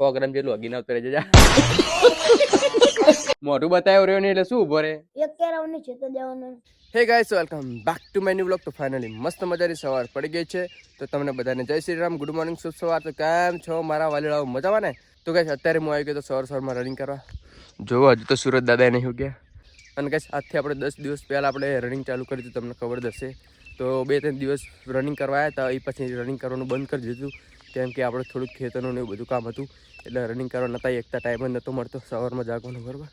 100 ગ્રામ જેટલું હગીને આવતો રહેજે જા. મોઢું બતાવ્યો રહ્યો ને એટલે શું ઉભો રે એક કેરાવની છે તો દેવાનું. હે guys welcome back to my new vlog. તો ફાઇનલી મસ્ત મજાની સવાર પડી ગઈ છે. તો તમને બધાને જય શ્રી રામ, ગુડ મોર્નિંગ, શુભ સવાર. તો કેમ છો મારા વાલીડાઓ, મજામાં ને? તો ગાઈસ અત્યારે હું આવી ગયો તો સવારમાં રનિંગ કરવા. જો હજુ તો સુરત દાદા નહીં ઉગ્યા. અને ગાઈસ આજથી આપણે 10 દિવસ પહેલાં આપણે રનિંગ ચાલુ કરી હતી, તમને ખબર જ હશે. તો 2-3 દિવસ રનિંગ કરવા આવ્યા હતા, એ પછી રનિંગ કરવાનું બંધ કરી દીધું. કેમ કે આપણે થોડુંક ખેતરનું એવું બધું કામ હતું, એટલે રનિંગ કરવા નહોતા એકતા, ટાઈમ જ નહોતો મળતો સવારમાં જાગવાનું, બરાબર.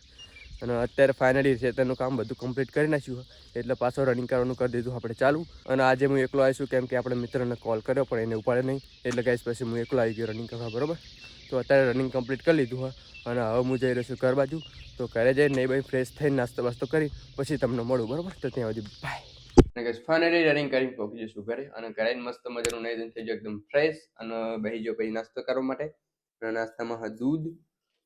અને અત્યારે ફાઇનલી ખેતરનું કામ બધું કમ્પ્લીટ કરી નાખ્યું, એટલે પાછો રનિંગ કરવાનું કરી દીધું આપણે ચાલુ. અને આજે હું એકલો આવીશું, કેમ કે આપણે મિત્રને કોલ કર્યો પણ એને ઉપાડે નહીં, એટલે ગાઈસ પછી હું એકલો આવી ગયો રનિંગ કરવા, બરાબર. તો અત્યારે રનિંગ કમ્પ્લીટ કરી લીધું હોય, અને હવે હું જઈ રહ્યો છું ઘર બાજુ. તો ઘરે જઈને નહીં ભાઈ ફ્રેશ થઈને નાસ્તો બાસ્તો કરી પછી તમને મળું, બરાબર. તો ત્યાં સુધી બાય. ફાઇનલી રનિંગ કરીને પહોંચી જઈશું ઘરે, અને ઘરે મસ્ત મજાનું નહીં થઈ જાય એકદમ ફ્રેશ, અને બેસી ગયો પછી નાસ્તો કરવા માટે. અને નાસ્તામાં દૂધ,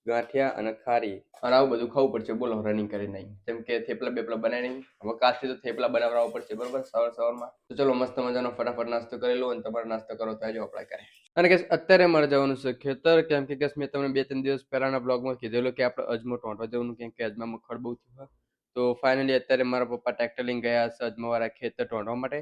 ગાંઠિયા અને ખારી, અને આવું બધું ખાવું પડશે, બોલો, રનિંગ કરી નહીં. જેમ કે થેપલા બેપલા બનાવી નહીં, હવે કાલથી તો થેપલા બનાવવા પડશે, બરોબર, સવારમાં. તો ચલો મસ્ત મજાનો ફટાફટ નાસ્તો કરી લો, અને તમારે નાસ્તો કરો તો આવજો આપણા ઘરે. અને કે અત્યારે મારે જવાનું છે ખેતર, કેમ કે મેં તમને 2-3 દિવસ પહેલાના બ્લોગમાં કીધેલું કે આપણે અજમો ટોંટવા જવાનું, કેમ કે અજમામાં ખડ બહુ થયું. તો ફાઇનલી અત્યારે મારા પપ્પા ટ્રેક્ટર લઈને ગયા છે અજમાવાળા ખેતર ટોંટવા માટે.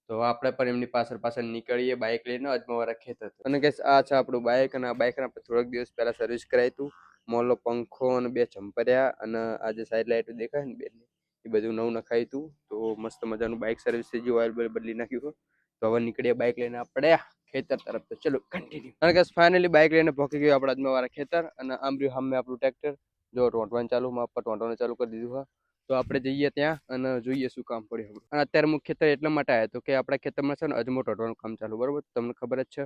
તો આપણે પણ એમની પાછળ નીકળીએ બાઇક લઈને અજમાવાળા ખેતર. અને કે આ છે આપણું બાઇક, અને આ બાઇકને આપણે થોડાક દિવસ પહેલા સર્વિસ કરાવી હતું. મોલો પંખો અને 2 ચંપર્યા, અને આ જે સાઈડ લાઈટ દેખાય ને બે, એ બધું નવું નખાયું હતું. તો મસ્ત મજાનું બાઇક સર્વિસ થઈ ગયું, ઓઇલ બદલી નાખ્યું. તો હવે નીકળીએ બાઇક લઈને આપણે ખેતર તરફ. તો ચલો કન્ટિન્યુ. અને કે ફાઇનલી બાઇક લઈને પહોંચી ગયો આપણા અજમાવાળા ખેતર, અને આમ રહ્યું સામે આપણું ટ્રેક્ટર. જો ટોંટવાનું ચાલુ, માં પર ટોંટવાનું ચાલુ કરી દીધું હોય. તો આપણે જઈએ ત્યાં અને જોઈએ શું કામ પડ્યું. અને અત્યારે હું ખેતર એટલા માટે આવ્યો હતો કે આપણા ખેતરમાં છે ને અજમો ટોંટવાનું કામ ચાલુ, બરોબર, તમને ખબર જ છે.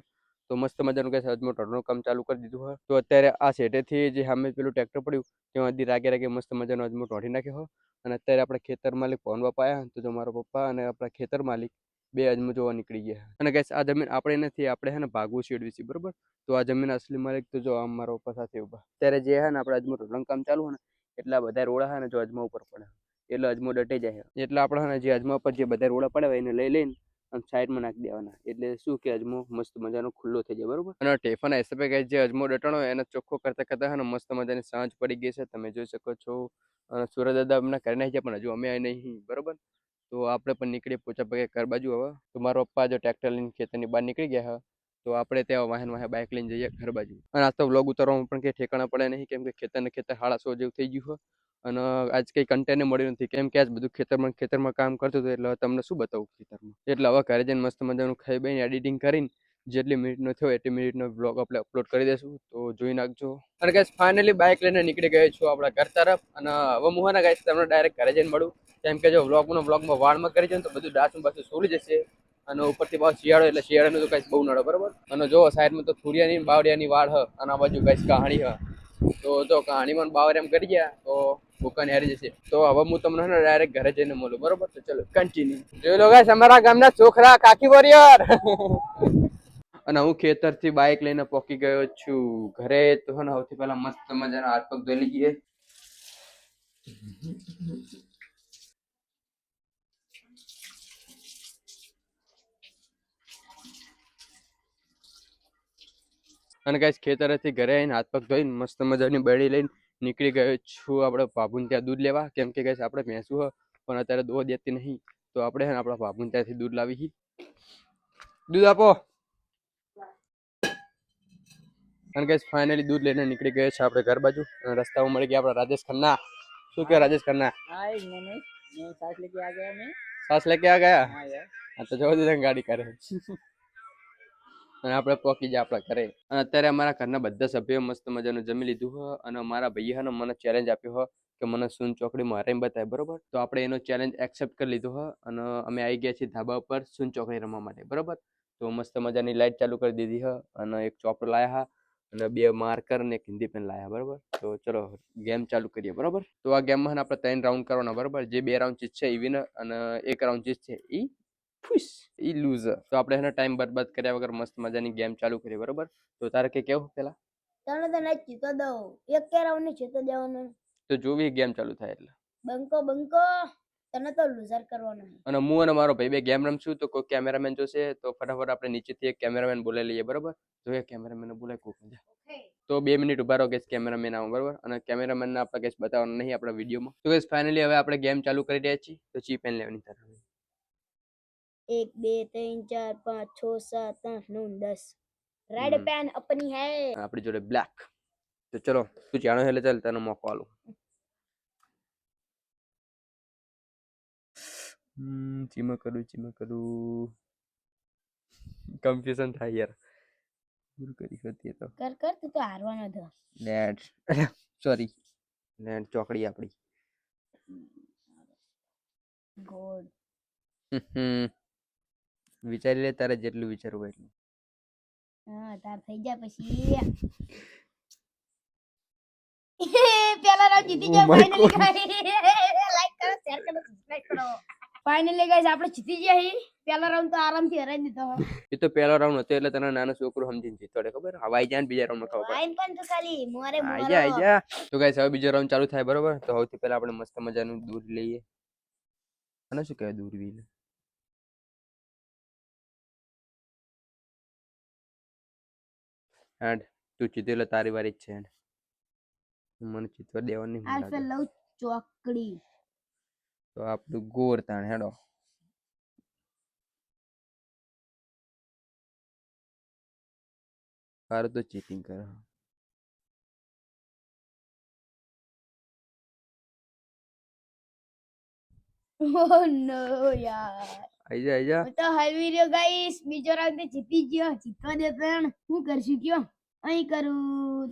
તો મસ્ત મજાનું કે અજમો ટોંટવાનું કામ ચાલુ કરી દીધું હોય. તો અત્યારે આ સેટેથી જે સામે પેલું ટ્રેક્ટર પડ્યું ત્યાં સુધી રાગે મસ્ત મજાનો અજમો ટોંટી નાખ્યો હોય. અને અત્યારે આપણે ખેતર માલિક ફોન બાપા આવ્યા, તો જો મારા પપ્પા અને આપણા ખેતર માલિક 2 અજમો જોવા નીકળી ગયા. અને ગાઈસ આ જમીન આપણે નથી, આપણે હે ને ભાગવું શેડવી છે, બરોબર. તો આ જમીન અસલી માલિક તો જો આમ મારા પપ્પા સાથે ઉભા. અત્યારે જે હે ને આપણે અજમો ટોંટવાનું કામ ચાલુ હોય ને, એટલા બધા રોડા હે ને જો અજમા ઉપર પડે, એટલે અજમો ડટી જાય. એટલે આપણે જે અજમા પર જે બધા રોડા પડે હોય એને લઈ લઈને અને સાઈડમાં નાખી દેવાના, એટલે શું કે અજમો મસ્ત મજાનો ખુલ્લો થઈ જાય, બરોબર. અને ટેફાના હિસાબે ગાઈસ જે અજમો ડટણો એને ચોખ્ખો કરતા કરતા હે ને મસ્ત મજાની સાંજ પડી ગઈ છે, તમે જોઈ શકો છો. અને સુરત દાદા અમને કરી નાખી પણ હજુ અમે આવી નહીં, બરોબર. તો આપણે પણ નીકળીએ પોચા પગે ઘર બાજુ. હવે તો મારો પપ્પા જો ટ્રેક્ટર લઈને ખેતરની બહાર નીકળી ગયા હા, તો આપણે ત્યાં વાહન બાઇક લઈને જઈએ ઘર બાજુ. અને આ તો વ્લોગ ઉતારવામાં પણ કંઈ ઠેકાણા પડે નહીં, કેમ કે ખેતર 100 જેવું થઈ ગયું હોય. અને આજ કંઈ કન્ટેન્ટ મળ્યું નથી, કેમ કે આજ બધું ખેતરમાં કામ કરતું હતું, એટલે તમને શું બતાવું ખેતરમાં. એટલે હવે ઘરે જઈને મસ્ત મજાનું ખાઈ બઈને એડિટિંગ કરીને જેટલી મિનિટનો થયો એટલી મિનિટનો વ્લોગ આપણે અપલોડ કરી દઈશું, તો જોઈ નાખજો. અને ગાઈસ ફાઇનલી બાઇક લઈને નીકળી ગયો છું આપણા ઘર તરફ. અને હવે હું ને ગાઈસ તમને ડાયરેક્ટ ઘરે જઈને મળું, કેમ કે જો વ્લોગમાં વાળમાં કરી જાય તો બધું ડાસું બાસું સોલી જશે. અને ઉપરથી બહુ શિયાળો, એટલે શિયાળાનું તો કાંઈ બહુ નડે, બરાબર. અને જો સાઈડમાં તો થુરિયાની બાવળિયાની વાળ હ, અને આ બાજુ ગાઈસ કહાણી હ. તો જો કહાણીમાં બાવર એમ કરી ગયા તો ભૂકાને હારી જશે. તો હવે હું તમને ડાયરેક્ટ ઘરે જઈને મળું, બરોબર. તો ચલો કન્ટિન્યુ. જોઈ લો ગાઈસ અમારા ગામના છોકરા કાકી વોરિયર. અને હું ખેતરથી બાઇક લઈને પહોંચી ગયો છું ઘરે. તો હે ને સૌથી પહેલા મસ્ત મજાના હાથ પગ ધોઈ લઈએ. અને ગાઈસ ખેતરેથી ઘરે આવીને હાથ પગ ધોઈને મસ્ત મજાની બળી લઈને નીકળી ગયો છું આપણે ભાભુને ત્યાં દૂધ લેવા, કેમ કે ગાઈસ આપણે ભેંસું હ પણ અત્યારે દૂધ દેતી નહીં. તો આપણે હે ને આપણા ભાભુને ત્યાંથી દૂધ લાવી. દૂધ આપો. અને ગાઈસ ફાઇનલી દૂધ લઈને નીકળી ગયા છે આપણે ઘર બાજુ. અને રસ્તામાં મળી ગયા આપણા રાજેશ ખન્ના. શું કે રાજેશ ખન્ના? हाय मैंने सांस लेके आ गया मैं। સાસ લેકે આ ગયા? हाँ यार। હા તો જવા દે ગાડી કરે. અને આપણે પહોંચી જાય આપણા ઘરે. અને અત્યારે અમારા ઘરના બધા સભ્યો મસ્ત મજાનું જમી લીધું હોય. અને મારા ભાઈએ હે ને મને ચેલેન્જ આપ્યો હોય કે મને સૂન ચોકડી મારે બતાવે, બરોબર. તો આપણે એનો ચેલેન્જ એક્સેપ્ટ કરી લીધો હોય, અને અમે આવી ગયા છીએ ધાબા ઉપર સૂન ચોકડી રમવા માટે, બરોબર. તો મસ્ત મજાની લાઈટ ચાલુ કરી દીધી હ, અને એક ચોપડો લાયા હા, અને 2 માર્કર અને એક હિન્દી પેન લાયા, બરોબર. તો ચલો ગેમ ચાલુ કરીએ, બરોબર. તો આ ગેમમાં આપણે 3 રાઉન્ડ કરવાના, બરોબર. જે 2 રાઉન્ડ જીતશે એ વિનર, અને 1 રાઉન્ડ જીતશે એ ખુશ, ઈ લૂઝર. તો આપણે એનો ટાઈમ બરબાદ કર્યા વગર મસ્ત મજાની ગેમ ચાલુ કરીએ, બરોબર. તો તારે કે કેવું પેલા? તને તો નહીં જીતો દઉં, એક કેરાવની છે તો દેવાનું. તો જોવી ગેમ ચાલુ થાય એટલે. બંકો બંકો તને તો લૂઝર કરવાનો છે. અને હું અને મારો ભાઈ 2 ગેમ રમશું. તો કોઈ કેમેરામેન જોશે તો ફટાફટ આપણે નીચેથી એક કેમેરામેન બોલાવી લઈએ, બરોબર. તો એ કેમેરામેન બોલાય કોક મજા. તો 2 મિનિટ ઉભા રહો ગેસ કેમેરામેન આવો બરોબર અને કેમેરામેનને આપણે ગેસ બતાવવાનું નહીં આપણા વિડીયોમાં તો ગેસ ફાઇનલી હવે આપણે ગેમ ચાલુ કરી રહ્યા છીએ તો ચી પેન લેવાની તારે 1 2 3 4 5 6 7 8 9 10 रेड पेन अपनी है આપણી જોડે બ્લેક તો ચલો તું જાણો એટલે ચાલ તને મોકો આલું ચીમાં કરું કન્ફ્યુઝન થાય યાર પૂરું કરી હતી તો कर कर तू तो हारवानो था લેટ સોરી લેટ ચોકડી આપણી ગોડ વિચારી લે તારે જેટલું વિચારવું હોય એટલું હા તાર થઈ ગયા પછી પેલા રાઉન્ડ જીતી ગયા ફાઇનલી લાઈક કરો શેર કરો સબસ્ક્રાઇબ કરો ફાઇનલી ગાઈસ આપણે જીતી ગયા હી પેલા રાઉન્ડ તો આરામથી હરાઈ દીધો એ તો પહેલો રાઉન્ડ હતો એટલે તને નાનો છોકરો સમજીને જીતોડે ખબર હવાઈ જાય ને બીજા રાઉન્ડમાં ખબર વાઈન પણ તો ખાલી મોરે આઈ મોરો જા આઈ જા તો ગાઈસ હવે બીજો રાઉન્ડ ચાલુ થાય બરોબર તો સૌથી પહેલા આપણે મસ્ત મજાનું દૂધ લઈએ અને શું કહેવાય દૂરબીન એન્ડ તું જીતેલો તારી વારી જ છે એન્ડ મને ચિત્ર દેવાની નહીં આલ્ફે લાગે લવ ચોકડી તો આપણું ગોર તાણ હેડો તારું તો ચીટિંગ કરે ઓ નો યાર આઈ જા હું તો હલવી રહ્યો ગાઈસ બીજો રાઉન્ડ જીતી ગયો જીતવા દે પણ હું કરશું કયો અહીં કરું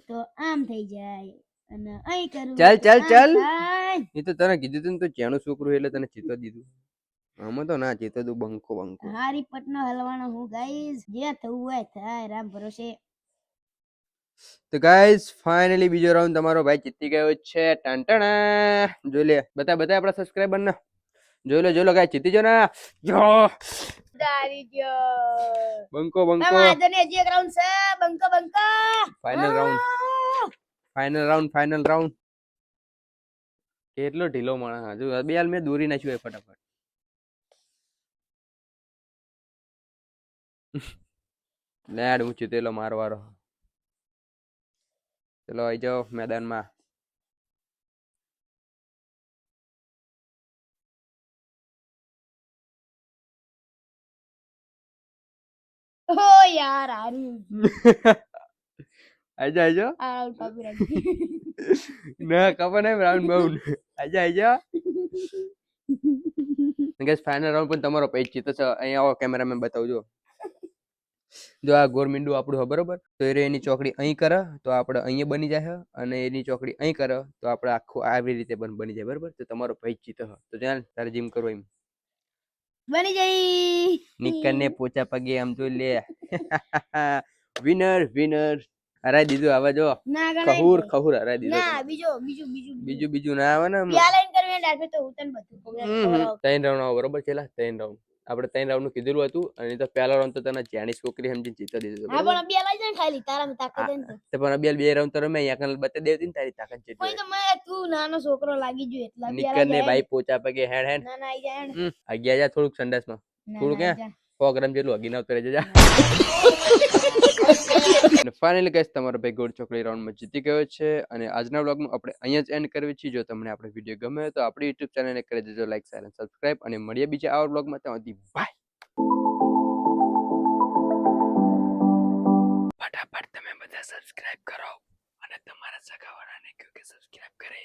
તો આમ થઈ જાય અને અહીં કરું ચાલ, તો ચાલ, આમ ચાલ. થાય. એ તો તને કીધું તું ને તો જેનું છોકરું એટલે તને ચીતો દીધું આમાં તો ના ચીતો તું બંકો હારી પટનો હલવાનો હું ગાઈસ જે થવું હોય થાય રામ ભરોસે તો ગાઈસ ફાઇનલી બીજો રાઉન્ડ તમારો ભાઈ જીતી ગયો છે ટંટણા જોઈ લે બધા આપણા સબસ્ક્રાઇબર ને જોઈ લો ગાઈસ જીતી જો ને જો દારી ગયો બંકો તમારે હજી એક રાઉન્ડ છે બંકો બંકો ફાઇનલ રાઉન્ડ કેટલો ઢીલો માણસ હજુ બે હાલ મેં દોરી નાખ્યું ફટાફટ લેડ હું જીતેલો મારવારો ચલો આઈ જાઓ મેદાનમાં ઓ યાર હારી આઈ જા આ રાઉન્ડ કાપી રાખી ના કપા નહીં રાઉન્ડ બાઉન્ડ આઈ જા ગેસ ફાઇનલ રાઉન્ડ પણ તમારો પેજ જીતો છે અહીંયા આવો કેમેરામેન બતાવજો જો આ ગોરમિંડુ આપણું હે બરોબર તો એની ચોકડી અહીં કરે તો આપણે અહીંયા બની જાય અને એની ચોકડી અહીં કરે તો આપણે આખું આવી રીતે પણ બની જાય બરોબર તો તમારો પેજ જીતો તો ચાલ તારે જીમ કરવો એમ બની જઈ નિકને પોચા પગે આમ જોઈ લે વિનર હરાઈ દીધું હવે જો ના ગણાય ખહુર હરાઈ દીધું ના બીજું ના આવે ને પ્યા લાઈન કરવી ને આખે તો હું તને બધું ખવડાવું. 3 રાઉન્ડ આવો બરોબર છેલ્લા 3 રાઉન્ડ આપણે 3 રાઉન્ડ નું કીધેલું હતું અને તો પહેલા રાઉન્ડ તો તને જાણી છોકરી સમજીને જીતો દીધો હા પણ અબિયા લઈ જાય ખાલી તારામાં તાકાત હે ને તો. તો પણ અબિયાલ 2 રાઉન્ડ તો રમે અહીંયા કલ બતા દેતી ને તારી તાકાત જેટલી કોઈ તો મેં તું નાનો છોકરો લાગી જો એટલા નિકર ને ભાઈ પોચા પગે હેડ ના ના આઈ જાય હેડ. આગિયા જા થોડુંક સંડાસમાં ના, થોડું ના, ક્યાં? આઈ 100 ગ્રામ જેટલું અગીને આવતો રહેજો જા અને ફાઇનલી ગાઈસ તમારો ભાઈ ગોળ ચોકડી રાઉન્ડમાં જીતી ગયો છે અને આજના વ્લોગમાં આપણે અહીંયા જ એન્ડ કરવી છે જો તમને આપણો વિડીયો ગમે તો આપણી YouTube ચેનલને કરી દેજો લાઈક શેર અને સબસ્ક્રાઇબ અને મળીએ બીજા આવા વ્લોગમાં ત્યાં સુધી બાય ફટાફટ તમે બધા સબસ્ક્રાઇબ કરો અને તમારા સગાવાળાને કહો કે સબસ્ક્રાઇબ કરે